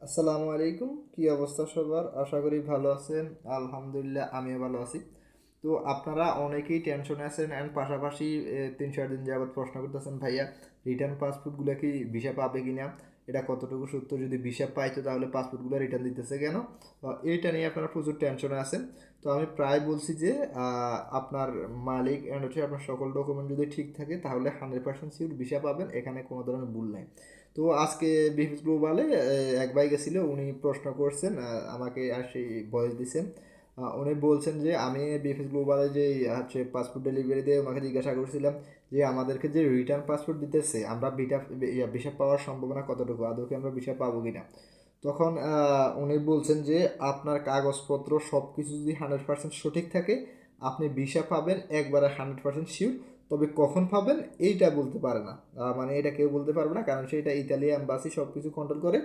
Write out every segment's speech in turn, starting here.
আসসালামু আলাইকুম, কি অবস্থা সবার? আশা করি ভালো আছেন। আলহামদুলিল্লাহ আমিও ভালো আছি। তো আপনারা অনেকেই টেনশনে আছেন অ্যান্ড পাশাপাশি 3-4 দিন যাবৎ প্রশ্ন করতেছেন, ভাইয়া রিটার্ন পাসপোর্টগুলো কি ভিসা পাবে কিনা, এটা কতটুকু সত্য, যদি ভিসা পাইতো তাহলে পাসপোর্টগুলো রিটার্ন দিতেছে কেন? এইটা নিয়ে আপনারা প্রচুর টেনশনে আছেন। তো আমি প্রায় বলছি যে আপনার মালিক অ্যান্ড হচ্ছে আপনার সকল ডকুমেন্ট যদি ঠিক থাকে তাহলে 100% শিওর ভিসা পাবেন, এখানে কোনো ধরনের ভুল নাই। তো আজকে বিফিস গ্লোবালে এক ভাই গেছিল, উনি প্রশ্ন করছেন, আমাকে আর সেই ভয়েস দিছেন। উনি বলছেন যে আমি বিফিস গ্লোবালে যে হচ্ছে পাসপোর্ট ডেলিভারি দিয়ে ওনাকে জিজ্ঞাসা করছিলাম যে আমাদেরকে যে রিটার্ন পাসপোর্ট দিতেছে, আমরা ভিসা পাওয়ার সম্ভাবনা কতটুকু, আদৌ কি আমরা ভিসা পাবো কিনা। তখন উনি বলছেন যে আপনার কাগজপত্র সব কিছু যদি 100% সঠিক থাকে আপনি ভিসা পাবেন, একবারে 100% শিওর। তবে কখন পাবেন এইটা বলতে পারে না, মানে এটা কেউ বলতে পারবে না, কারণ সেটা ইতালি এম্বাসি সব কিছু কন্ট্রোল করে।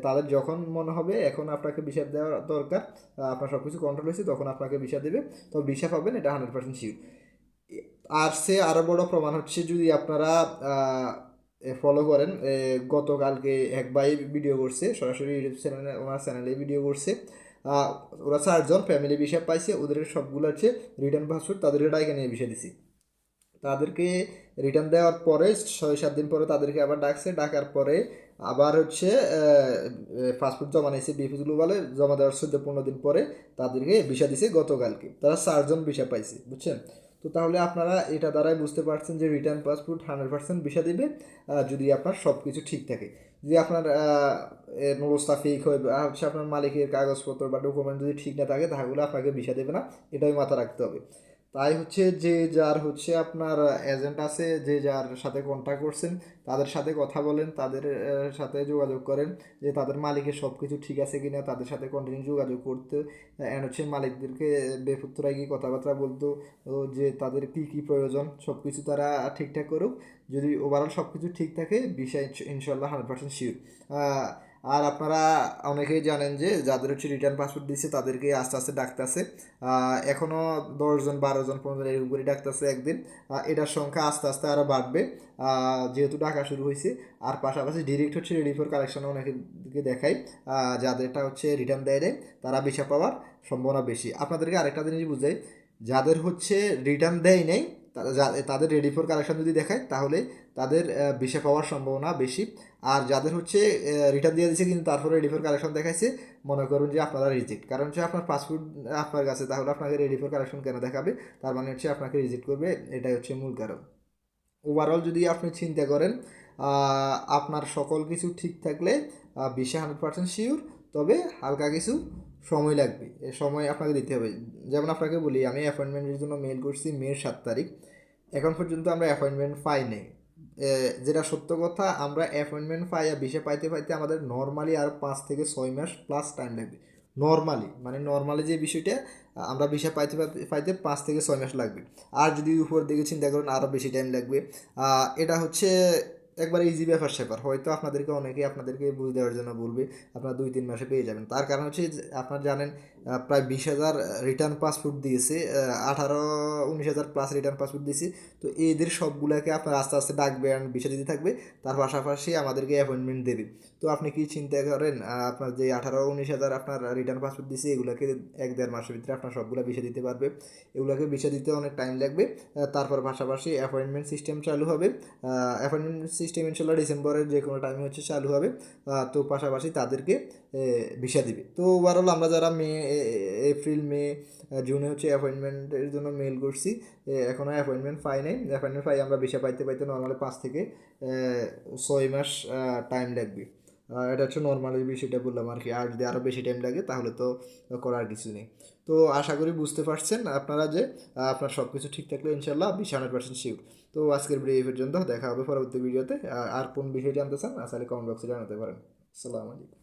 তাদের যখন মনে হবে এখন আপনাকে ভিসা দেওয়া দরকার, আপনার সব কিছু কন্ট্রোল হয়েছে, তখন আপনাকে ভিসা দেবে। তো ভিসা পাবেন, এটা 100% শিওর। আর সে আরও বড় প্রমাণ হচ্ছে, যদি আপনারা ফলো করেন, গতকালকে এক ভাই ভিডিও করছে, সরাসরি ইউটিউব চ্যানেলে, ওনার চ্যানেলে ভিডিও করছে। আহ, ওরা 4 জন ফ্যামিলি ভিসা পাইছে, ওদের সবগুলো হচ্ছে রিটার্ন পাসপোর্ট, তাদেরকে ডাইকে নিয়ে ভিসা দিছি। তাদেরকে রিটার্ন দেওয়ার পরে 6-7 দিন পরে তাদেরকে আবার ডাকছে, ডাকার পরে আবার হচ্ছে পাসপোর্ট জমা নিয়েছে বিএফএস গ্লোবালে, জমা দেওয়ার 14-15 দিন পরে তাদেরকে ভিসা দিছে গতকালকে। তারা 4 জন ভিসা পাইছে, বুঝছেন? তো তাহলে আপনারা এটা দ্বারাই বুঝতে পারছেন যে রিটার্ন পাসপোর্ট 100% ভিসা দিবে, যদি আপনার সব কিছু ঠিক থাকে। যদি আপনার অবস্থা ফেক হয় বা হচ্ছে আপনার মালিকের কাগজপত্র বা ডকুমেন্ট যদি ঠিক না থাকে, তাহলে আপনাকে ভিসা দেবে না, এটাই মাথা রাখতে হবে। তাই হচ্ছে যে যার হচ্ছে আপনার এজেন্ট আছে, যে যার সাথে কন্ট্যাক্ট করছেন, তাদের সাথে কথা বলেন, তাদের সাথে যোগাযোগ করেন যে তাদের মালিকের সব কিছু ঠিক আছে কিনা, তাদের সাথে কন্টিনিউ যোগাযোগ করতে, অ্যান্ড হচ্ছে মালিকদেরকে বেফুত্তরায় গিয়ে কথাবার্তা বলতো, যে তাদের কি কি প্রয়োজন সব কিছু তারা ঠিকঠাক করুক। যদি ওভারঅল সব কিছু ঠিক থাকে, বিষয় ইনশাল্লাহ 100% শিওর। আর আপনারা অনেকেই জানেন যে যাদের হচ্ছে রিটার্ন পাসপোর্ট দিচ্ছে তাদেরকে আস্তে আস্তে ডাকতেছে, এখনও 10 জন 12 জন 15 জন এরকম করে ডাকতেছে একদিন। এটার সংখ্যা আস্তে আস্তে আরও বাড়বে, যেহেতু ডাকা শুরু হয়েছে। আর পাশাপাশি ডিরেক্ট হচ্ছে রেডি ফর কালেকশন অনেকে দেখায়, যাদেরটা হচ্ছে রিটার্ন দেয় দেয় তারা ভিসা পাওয়ার সম্ভাবনা বেশি। আপনাদেরকে আরেকটা জিনিস বুঝাই, যাদের হচ্ছে রিটার্ন দেয় নেই, তাদের রেডি ফর কালেকশন যদি দেখায় তাহলে তাদের ভিসা পাওয়ার সম্ভাবনা বেশি। আর যাদের হচ্ছে রিটার্ন দিয়ে দিচ্ছে কিন্তু তারপরে রেডি ফর কালেকশন দেখাইছে, মনে করুন যে আপনারা রিজেক্ট, কারণ হচ্ছে আপনার পাসপোর্ট আপনার কাছে, তাহলে আপনাকে রেডি ফর কালেকশন কেন দেখাবে? তার মানে হচ্ছে আপনাকে রিজেক্ট করবে, এটাই হচ্ছে মূল কারণ। ওভারঅল যদি আপনি চিন্তা করেন, আপনার সকল কিছু ঠিক থাকলে ভিসা 100% শিওর। তবে হালকা কিছু সময় লাগবে, এ সময় আপনাকে দিতে হবে। যেমন আপনাকে বলি, আমি অ্যাপয়েন্টমেন্টের জন্য মেল করছি মে 7 তারিখ, এখন পর্যন্ত আমরা অ্যাপয়েন্টমেন্ট পাই নাই। যেটা সত্য কথা, আমরা অ্যাপয়েন্টমেন্ট পাই আর ভিসা পাইতে পাইতে আমাদের নর্মালি আর 5 থেকে 6 মাস প্লাস টাইম লাগবে। নর্মালি মানে নর্মালি যে বিষয়টা, আমরা ভিসা পাইতে পাইতে পাইতে 5 থেকে 6 মাস লাগবে। আর যদি উপর দিকে চিন্তা করেন আরও বেশি টাইম লাগবে। এটা হচ্ছে একবার ইজি ব্যাপার স্যাপার, হয়তো আপনাদেরকে অনেকে আপনাদেরকে বুঝ দেওয়ার জন্য বলবে আপনারা 2-3 মাসে পেয়ে যাবেন। তার কারণ হচ্ছে আপনারা জানেন প্রায় 20,000 রিটার্ন পাসপোর্ট দিয়েছে, 18-19 হাজার প্লাস রিটার্ন পাসপোর্ট দিয়েছে। তো এদের সবগুলোকে আপনার আস্তে আস্তে ডাকবেন, বিষয় দিতে থাকবে, তার পাশাপাশি আমাদেরকে অ্যাপয়েন্টমেন্ট দেবে। তো আপনি কি চিন্তা করেন, আপনার যে 18-19 হাজার আপনার রিটার্ন পাসপোর্ট দিয়েছে, এগুলোকে 1-1.5 মাসের ভিতরে আপনার সবগুলো বিষয় দিতে পারবে। এগুলোকে বিষয় দিতে অনেক টাইম লাগবে। তারপর পাশাপাশি অ্যাপয়েন্টমেন্ট সিস্টেম চালু হবে, অ্যাপয়েন্টমেন্ট সিস্টেম ইনশাল্লাহ ডিসেম্বরের যে কোনো টাইমে হচ্ছে চালু হবে। তো পাশাপাশি তাদেরকে ভিসা দিবে। তো ওভারঅল আমরা যারা এপ্রিল মে জুনে হচ্ছে অ্যাপয়েন্টমেন্টের জন্য মেল করছি, এখনও অ্যাপয়েন্টমেন্ট পাই নাই। অ্যাপয়েন্টমেন্ট পাই আমরা ভিসা পাইতে পাইতে নর্মালি 5 থেকে 6 মাস টাইম লাগবে। এটা হচ্ছে নর্মালি বিষয়টা বললাম আর কি। আর যদি আরও বেশি টাইম লাগে তাহলে তো করার কিছু নেই। তো আশা করি বুঝতে পারছেন আপনারা যে আপনার সব কিছু ঠিক থাকলে ইনশাল্লাহ 100% শিওর। তো আজকের ভিডিও এই পর্যন্ত, দেখা হবে পরবর্তী ভিডিওতে। আর কোন বিষয় জানতে চান আসলে কমেন্ট বক্সে জানাতে পারেন। আসসালামু আলাইকুম।